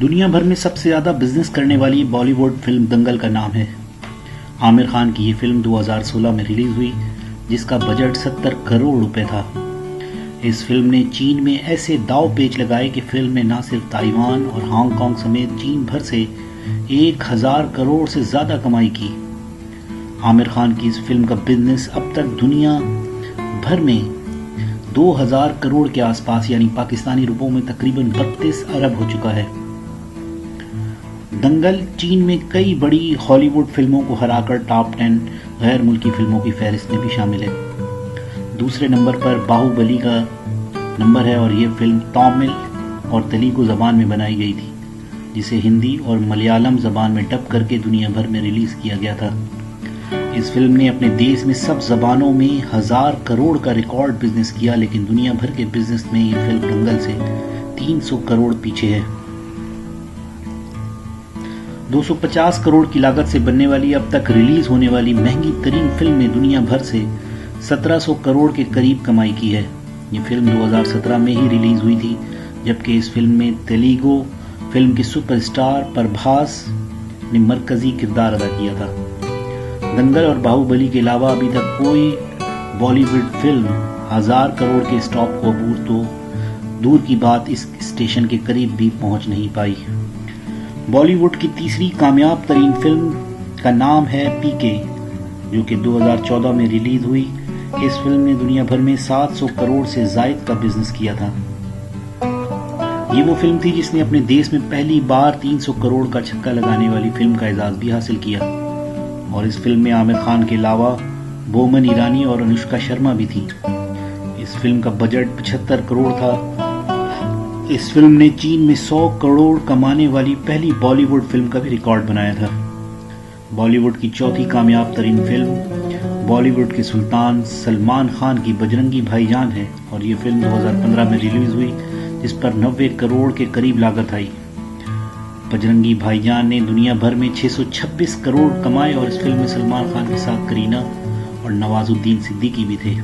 दुनिया भर में सबसे ज़्यादा बिजनेस करने वाली बॉलीवुड फिल्म दंगल का नाम है। आमिर खान की ये फिल्म 2016 में रिलीज हुई, जिसका बजट 70 करोड़ रुपए था। इस फिल्म ने चीन में ऐसे दांव पेच लगाए कि फिल्म ने न सिर्फ ताइवान और हांगकांग समेत चीन भर से 1000 करोड़ से ज्यादा कमाई की। आमिर खान की इस फिल्म का बिजनेस अब तक दुनिया भर में 2000 करोड़ के आसपास यानी पाकिस्तानी रुपयों में तकरीबन 32 अरब हो चुका है। दंगल चीन में कई बड़ी हॉलीवुड फिल्मों को हराकर टॉप 10 गैर मुल्की फिल्मों की फहरिस्त में भी शामिल है। दूसरे नंबर पर बाहुबली का नंबर है और ये फिल्म तमिल और तेलुगु जबान में बनाई गई थी, जिसे हिंदी और मलयालम जबान में डब करके दुनिया भर में रिलीज किया गया था। इस फिल्म ने अपने देश में सब जबानों में 1000 करोड़ का रिकॉर्ड बिजनेस किया, लेकिन दुनिया भर के बिजनेस में ये फिल्म दंगल से 300 करोड़ पीछे है। 250 करोड़ की लागत से बनने वाली अब तक रिलीज होने वाली महंगी तरीन फिल्म ने दुनिया भर से 1700 करोड़ के करीब कमाई की है। ये फिल्म 2017 में ही रिलीज हुई थी, जबकि इस फिल्म में तेलुगु फिल्म के सुपरस्टार प्रभास ने मरकजी किरदार अदा किया था। दंगल और बाहुबली के अलावा अभी तक कोई बॉलीवुड फिल्म 1000 करोड़ के स्टॉप को अबूर तो दूर की बात इस स्टेशन के करीब भी पहुंच नहीं पाई। बॉलीवुड की तीसरी कामयाब तरीन फिल्म का नाम है पीके, जो कि 2014 में रिलीज हुई। इस फिल्म ने दुनिया भर में 700 करोड़ से जायद का बिजनेस किया था। ये वो फिल्म थी जिसने अपने देश में पहली बार 300 करोड़ का छक्का लगाने वाली फिल्म का एजाज भी हासिल किया। और इस फिल्म में आमिर खान के अलावा बोमन ईरानी और अनुष्का शर्मा भी थी। इस फिल्म का बजट 75 करोड़ था। इस फिल्म ने चीन में 100 करोड़ कमाने वाली पहली बॉलीवुड फिल्म का भी रिकॉर्ड बनाया था। बॉलीवुड की चौथी कामयाब तरीन फिल्म बॉलीवुड के सुल्तान सलमान खान की बजरंगी भाईजान है और ये फिल्म 2015 में रिलीज हुई, जिस पर 90 करोड़ के करीब लागत आई। बजरंगी भाईजान ने दुनिया भर में 626 करोड़ कमाए और इस फिल्म में सलमान खान के साथ करीना और नवाजुद्दीन सिद्दीकी भी थे।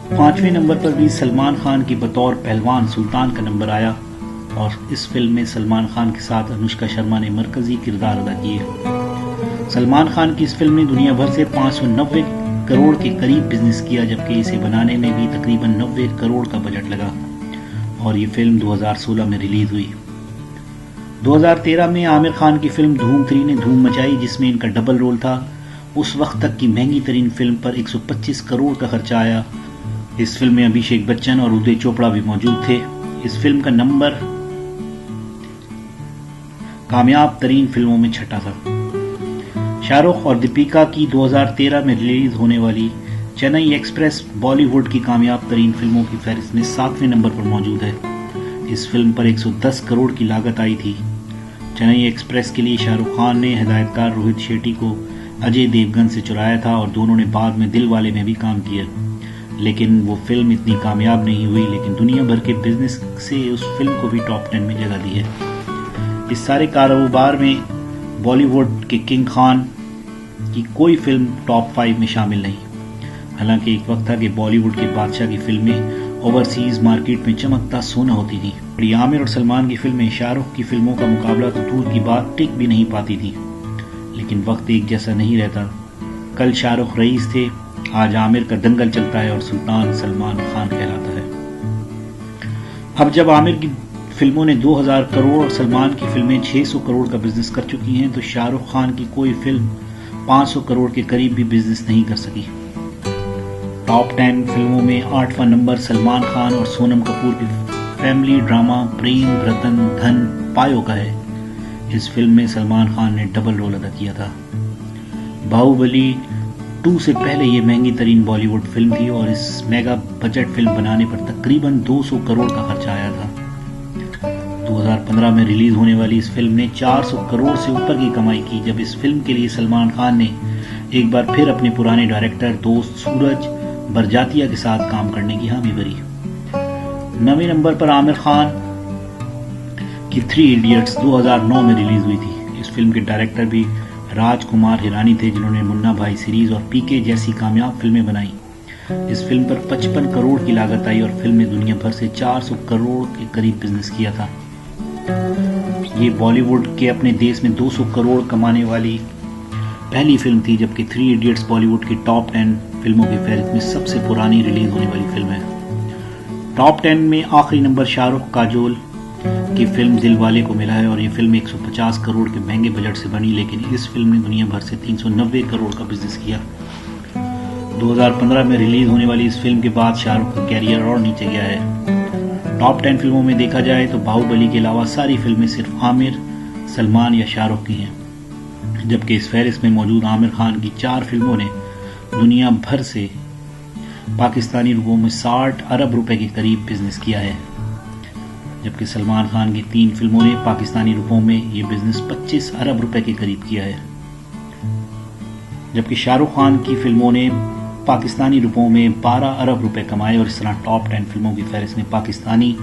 5वें नंबर पर भी सलमान खान की बतौर पहलवान सुल्तान का नंबर आया और इस फिल्म में सलमान खान के साथ अनुष्का शर्मा ने मरकजी किरदार अदा किए। सलमान खान की इस फिल्म ने दुनिया भर से 590 करोड़ के करीब बिजनेस किया, जबकि इसे बनाने में भी तकरीबन 90 करोड़ का बजट लगा और ये फिल्म 2016 में रिलीज हुई। 2013 में आमिर खान की फिल्म धूम 3 ने धूम मचाई, जिसमें इनका डबल रोल था। उस वक्त तक की महंगी तरीन फिल्म पर 125 करोड़ का खर्चा आया। इस फिल्म में अभिषेक बच्चन और उदय चोपड़ा भी मौजूद थे। इस फिल्म का नंबर कामयाब तरीन फिल्मों में छठा था। शाहरुख और दीपिका की 2013 में रिलीज होने वाली चेन्नई एक्सप्रेस बॉलीवुड की कामयाब तरीन फिल्मों की फहरिस्त में 7वें नंबर पर मौजूद है। इस फिल्म पर 110 करोड़ की लागत आई थी। चेन्नई एक्सप्रेस के लिए शाहरुख खान ने हिदायतकार रोहित शेट्टी को अजय देवगन से चुराया था और दोनों ने बाद में दिल वाले में भी काम किया, लेकिन वो फिल्म इतनी कामयाब नहीं हुई। लेकिन दुनिया भर के बिजनेस से उस फिल्म को भी टॉप 10 में जगह दी है। इस सारे कारोबार में बॉलीवुड के किंग खान की कोई फिल्म टॉप 5 में शामिल नहीं। हालांकि एक वक्त था कि बॉलीवुड के बादशाह की फिल्में ओवरसीज मार्केट में चमकता सोना होती थी। आमिर और सलमान की फिल्में शाहरुख की फिल्मों का मुकाबला तो दूर की बात टिक भी नहीं पाती थी। लेकिन वक्त एक जैसा नहीं रहता। कल शाहरुख रईस थे, आज आमिर का दंगल चलता है और सुल्तान सलमान खान कहलाता है। अब जब आमिर की फिल्मों ने 2000 करोड़ और सलमान की फिल्में 600 करोड़ का बिजनेस कर चुकी हैं, तो शाहरुख खान की कोई फिल्म 500 करोड़ के करीब भी बिजनेस नहीं कर सकी। टॉप 10 फिल्मों में 8वां नंबर सलमान खान और सोनम कपूर की फैमिली ड्रामा प्रेम रतन धन पायो का है। इस फिल्म में सलमान खान ने डबल रोल अदा किया था। बाहुबली 2 से पहले ये महंगी तरीन बॉलीवुड फिल्म थी और इस मेगा बजट फिल्म बनाने पर तकरीबन 200 करोड़ का खर्चा आया था। 2015 में रिलीज होने वाली इस फिल्म ने 400 करोड़ से ऊपर की कमाई की, जब इस फिल्म के लिए सलमान खान ने एक बार फिर अपने पुराने डायरेक्टर दोस्त सूरज बरजातिया के साथ काम करने की हामी भरी। 9वें नंबर पर आमिर खान की 3 इडियट्स 2009 में रिलीज हुई थी। इस फिल्म के डायरेक्टर भी राजकुमार हिरानी थे, जिन्होंने मुन्ना भाई सीरीज और पीके जैसी कामयाब फिल्में बनाई। इस फिल्म पर 55 करोड़ की लागत आई और फिल्म ने दुनिया भर से 400 करोड़ के करीब बिजनेस किया था। ये बॉलीवुड के अपने देश में 200 करोड़ कमाने वाली पहली फिल्म थी, जबकि 3 इडियट्स बॉलीवुड की टॉप 10 फिल्मों की फहरिस्त में सबसे पुरानी रिलीज होने वाली फिल्म है। टॉप 10 में आखिरी नंबर शाहरुख काजोल की फिल्म दिलवाले को मिला है और ये फिल्म 150 करोड़ के महंगे बजट से बनी, लेकिन इस फिल्म ने दुनिया भर से 390 करोड़ का बिजनेस किया। 2015 में रिलीज होने वाली इस फिल्म के बाद शाहरुख का कैरियर और नीचे गया है। टॉप 10 फिल्मों में देखा जाए तो बाहुबली के अलावा सारी फिल्में सिर्फ आमिर, सलमान या शाहरुख की हैं, जबकि इस फहरिस्त में मौजूद आमिर खान की 4 फिल्मों ने दुनिया भर से पाकिस्तानी रुपयों में 60 अरब रुपए के करीब बिजनेस किया है, जबकि सलमान खान की 3 फिल्मों ने पाकिस्तानी रुपयों में ये बिजनेस 25 अरब रुपए के करीब किया है, जबकि शाहरुख खान की फिल्मों ने पाकिस्तानी रुपयों में 12 अरब रुपए कमाए। और इस तरह टॉप 10 फिल्मों की फहरिस्त में पाकिस्तानी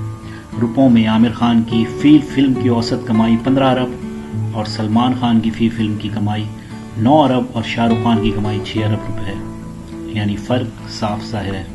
रुपयों में आमिर खान की फी फिल्म की औसत कमाई 15 अरब और सलमान खान की फी फिल्म की कमाई 9 अरब और शाहरुख खान की कमाई 6 अरब रुपए है, यानी फर्क साफ जाहिर है।